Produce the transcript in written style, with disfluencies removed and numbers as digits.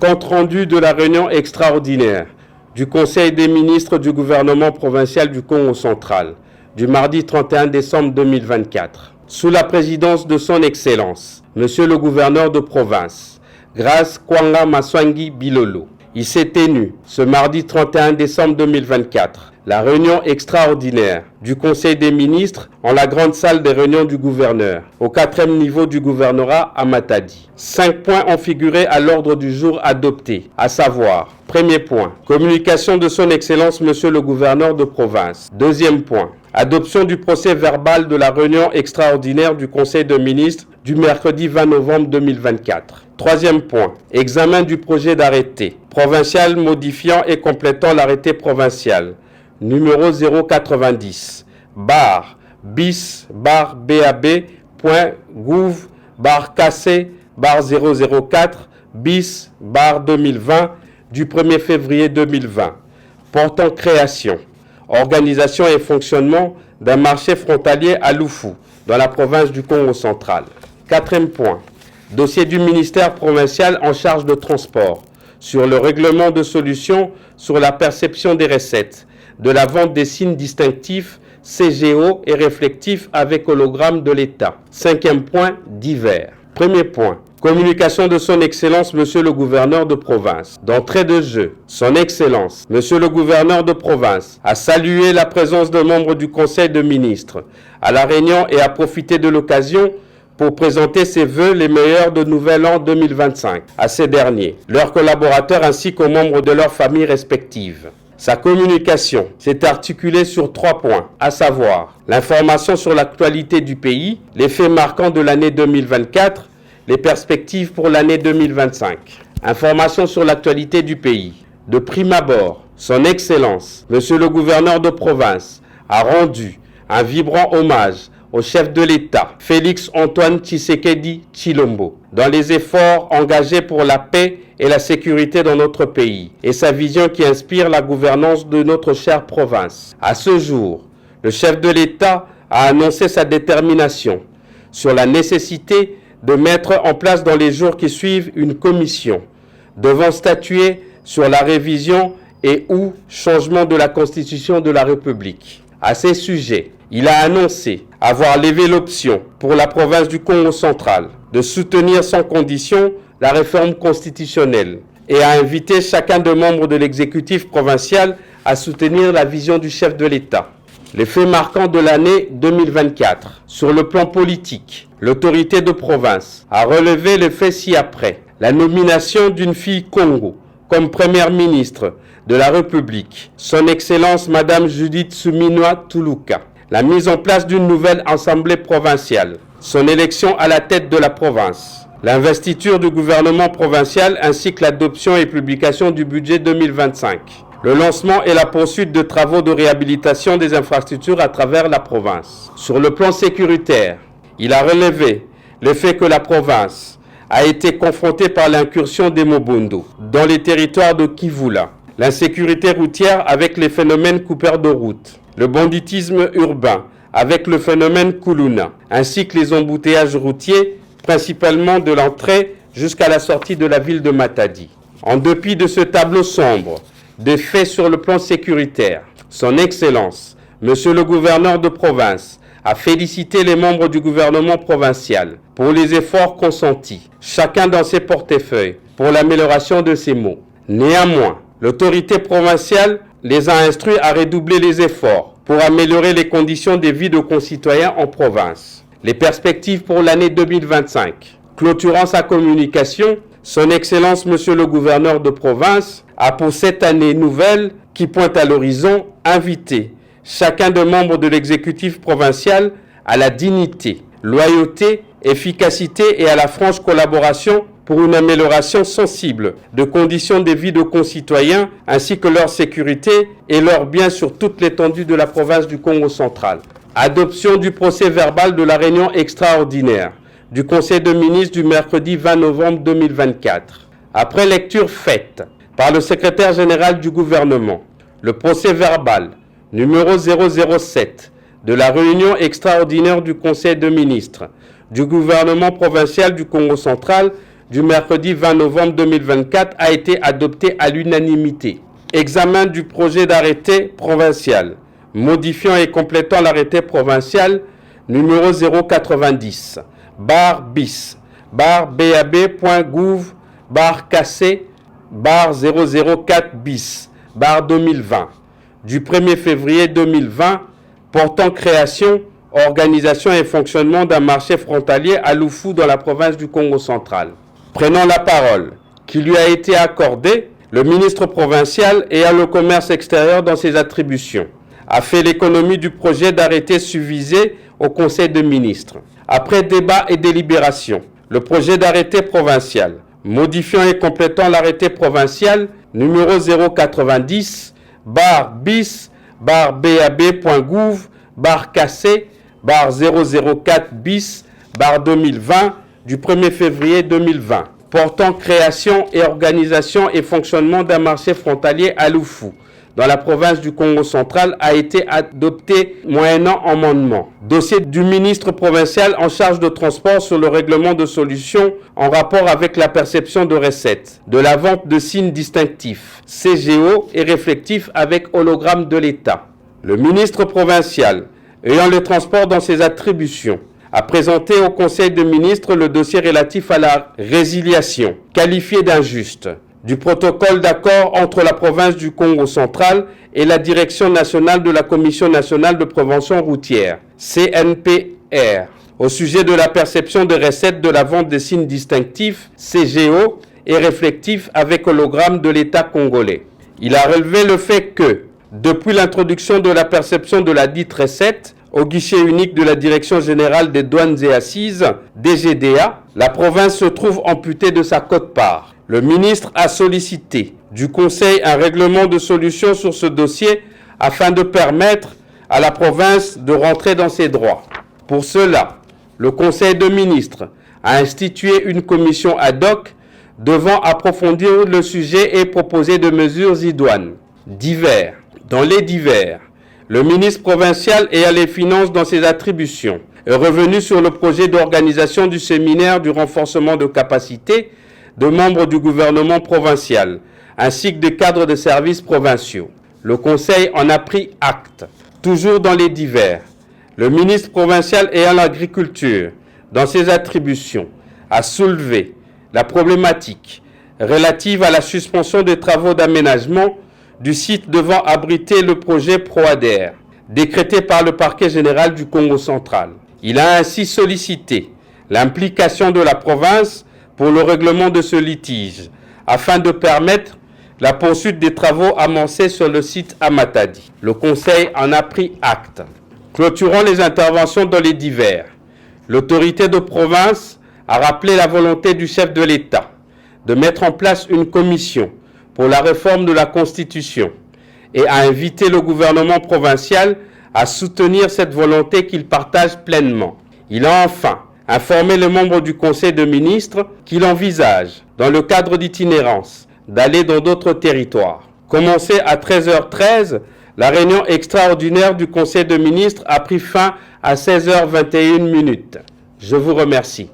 Compte-rendu de la réunion extraordinaire du Conseil des ministres du gouvernement provincial du Congo central du mardi 31 décembre 2024. Sous la présidence de son Excellence, Monsieur le gouverneur de province, Grace Kwanga Maswangi Bilolo, il s'est tenu ce mardi 31 décembre 2024 la réunion extraordinaire du Conseil des ministres en la grande salle des réunions du gouverneur, au 4e niveau du gouvernorat à Matadi. 5 points ont figuré à l'ordre du jour adopté, à savoir, premier point, communication de son Excellence Monsieur le gouverneur de province. Deuxième point, adoption du procès verbal de la réunion extraordinaire du Conseil des ministres du mercredi 20 novembre 2024. Troisième point, examen du projet d'arrêté provincial modifiant et complétant l'arrêté provincial numéro 090 bis BAB.gouv/KC 004 bis 2020 du 1er février 2020 portant création, organisation et fonctionnement d'un marché frontalier à Loufou dans la province du Congo central. Quatrième point, dossier du ministère provincial en charge de transport sur le règlement de solution sur la perception des recettes de la vente des signes distinctifs CGO et réflectifs avec hologramme de l'État. Cinquième point, divers. Premier point, communication de son Excellence Monsieur le gouverneur de province. D'entrée de jeu, son Excellence Monsieur le gouverneur de province a salué la présence de membres du Conseil de ministres à la réunion et a profité de l'occasion pour présenter ses vœux les meilleurs de Nouvel An 2025 à ces derniers, leurs collaborateurs ainsi qu'aux membres de leurs familles respectives. Sa communication s'est articulée sur 3 points, à savoir l'information sur l'actualité du pays, les faits marquants de l'année 2024, les perspectives pour l'année 2025. Information sur l'actualité du pays. De prime abord, son Excellence, Monsieur le gouverneur de province, a rendu un vibrant hommage au chef de l'État, Félix Antoine Tshisekedi Tshilombo, dans les efforts engagés pour la paix et la sécurité dans notre pays, et sa vision qui inspire la gouvernance de notre chère province. À ce jour, le chef de l'État a annoncé sa détermination sur la nécessité de mettre en place dans les jours qui suivent une commission devant statuer sur la révision et ou changement de la Constitution de la République. À ces sujets, il a annoncé avoir levé l'option pour la province du Congo central de soutenir sans condition la réforme constitutionnelle et a invité chacun des membres de l'exécutif provincial à soutenir la vision du chef de l'État. Les faits marquants de l'année 2024. Sur le plan politique, l'autorité de province a relevé les faits ci-après. La nomination d'une fille Congo comme première ministre de la République, son Excellence Madame Judith Suminwa Tuluka. La mise en place d'une nouvelle assemblée provinciale, son élection à la tête de la province, l'investiture du gouvernement provincial ainsi que l'adoption et publication du budget 2025, le lancement et la poursuite de travaux de réhabilitation des infrastructures à travers la province. Sur le plan sécuritaire, il a relevé le fait que la province a été confrontée par l'incursion des Mobondo dans les territoires de Kivula, l'insécurité routière avec les phénomènes coupeurs de route, le banditisme urbain avec le phénomène Kuluna, ainsi que les embouteillages routiers, principalement de l'entrée jusqu'à la sortie de la ville de Matadi. En dépit de ce tableau sombre des faits sur le plan sécuritaire, son Excellence, Monsieur le gouverneur de province, a félicité les membres du gouvernement provincial pour les efforts consentis, chacun dans ses portefeuilles, pour l'amélioration de ces maux. Néanmoins, l'autorité provinciale les a instruits à redoubler les efforts pour améliorer les conditions de vie de concitoyens en province. Les perspectives pour l'année 2025. Clôturant sa communication, son Excellence Monsieur le gouverneur de province a pour cette année nouvelle qui pointe à l'horizon invité chacun des membres de l'exécutif provincial à la dignité, loyauté, efficacité et à la franche collaboration pour une amélioration sensible de conditions de vie de concitoyens ainsi que leur sécurité et leurs biens sur toute l'étendue de la province du Congo central. Adoption du procès verbal de la réunion extraordinaire du Conseil des ministres du mercredi 20 novembre 2024. Après lecture faite par le secrétaire général du gouvernement, le procès verbal numéro 007 de la réunion extraordinaire du Conseil des ministres du gouvernement provincial du Congo central du mercredi 20 novembre 2024 a été adopté à l'unanimité. Examen du projet d'arrêté provincial modifiant et complétant l'arrêté provincial numéro 090 bis BAB.gouv/KC 004 bis 2020 du 1er février 2020 portant création, organisation et fonctionnement d'un marché frontalier à Lufu dans la province du Congo central. Prenant la parole qui lui a été accordée, le ministre provincial ayant le commerce extérieur dans ses attributions a fait l'économie du projet d'arrêté subvisé au Conseil des ministres. Après débat et délibération, le projet d'arrêté provincial modifiant et complétant l'arrêté provincial numéro 090 bis BAB.gouv/KC 004 bis 2020 du 1er février 2020 portant création et organisation et fonctionnement d'un marché frontalier à Lufu dans la province du Congo central a été adopté moyennant amendement. Dossier du ministre provincial en charge de transport sur le règlement de solutions en rapport avec la perception de recettes, de la vente de signes distinctifs, CGO et réflectifs avec hologramme de l'État. Le ministre provincial, ayant le transport dans ses attributions, a présenté au Conseil des ministres le dossier relatif à la résiliation, qualifié d'injuste, du protocole d'accord entre la province du Congo central et la Direction nationale de la Commission nationale de prévention routière, CNPR, au sujet de la perception des recettes de la vente des signes distinctifs, CGO, et réflectifs avec hologramme de l'État congolais. Il a relevé le fait que, depuis l'introduction de la perception de la dite recette, au guichet unique de la Direction générale des douanes et assises, DGDA, la province se trouve amputée de sa quote-part. Le ministre a sollicité du Conseil un règlement de solution sur ce dossier afin de permettre à la province de rentrer dans ses droits. Pour cela, le Conseil des ministres a institué une commission ad hoc devant approfondir le sujet et proposer des mesures idoines. Divers. Dans les divers, le ministre provincial ayant les finances dans ses attributions est revenu sur le projet d'organisation du séminaire du renforcement de capacité de membres du gouvernement provincial, ainsi que des cadres de services provinciaux. Le Conseil en a pris acte. Toujours dans les divers, le ministre provincial ayant l'agriculture dans ses attributions a soulevé la problématique relative à la suspension des travaux d'aménagement du site devant abriter le projet ProAder, décrété par le parquet général du Congo central. Il a ainsi sollicité l'implication de la province pour le règlement de ce litige, afin de permettre la poursuite des travaux amorcés sur le site à Matadi. Le Conseil en a pris acte. Clôturant les interventions dans les divers, l'autorité de province a rappelé la volonté du chef de l'État de mettre en place une commission pour la réforme de la Constitution et a invité le gouvernement provincial à soutenir cette volonté qu'il partage pleinement. Il a enfin informé les membres du Conseil des ministres qu'il envisage, dans le cadre d'itinérance, d'aller dans d'autres territoires. Commencée à 13h13, la réunion extraordinaire du Conseil des ministres a pris fin à 16h21. Je vous remercie.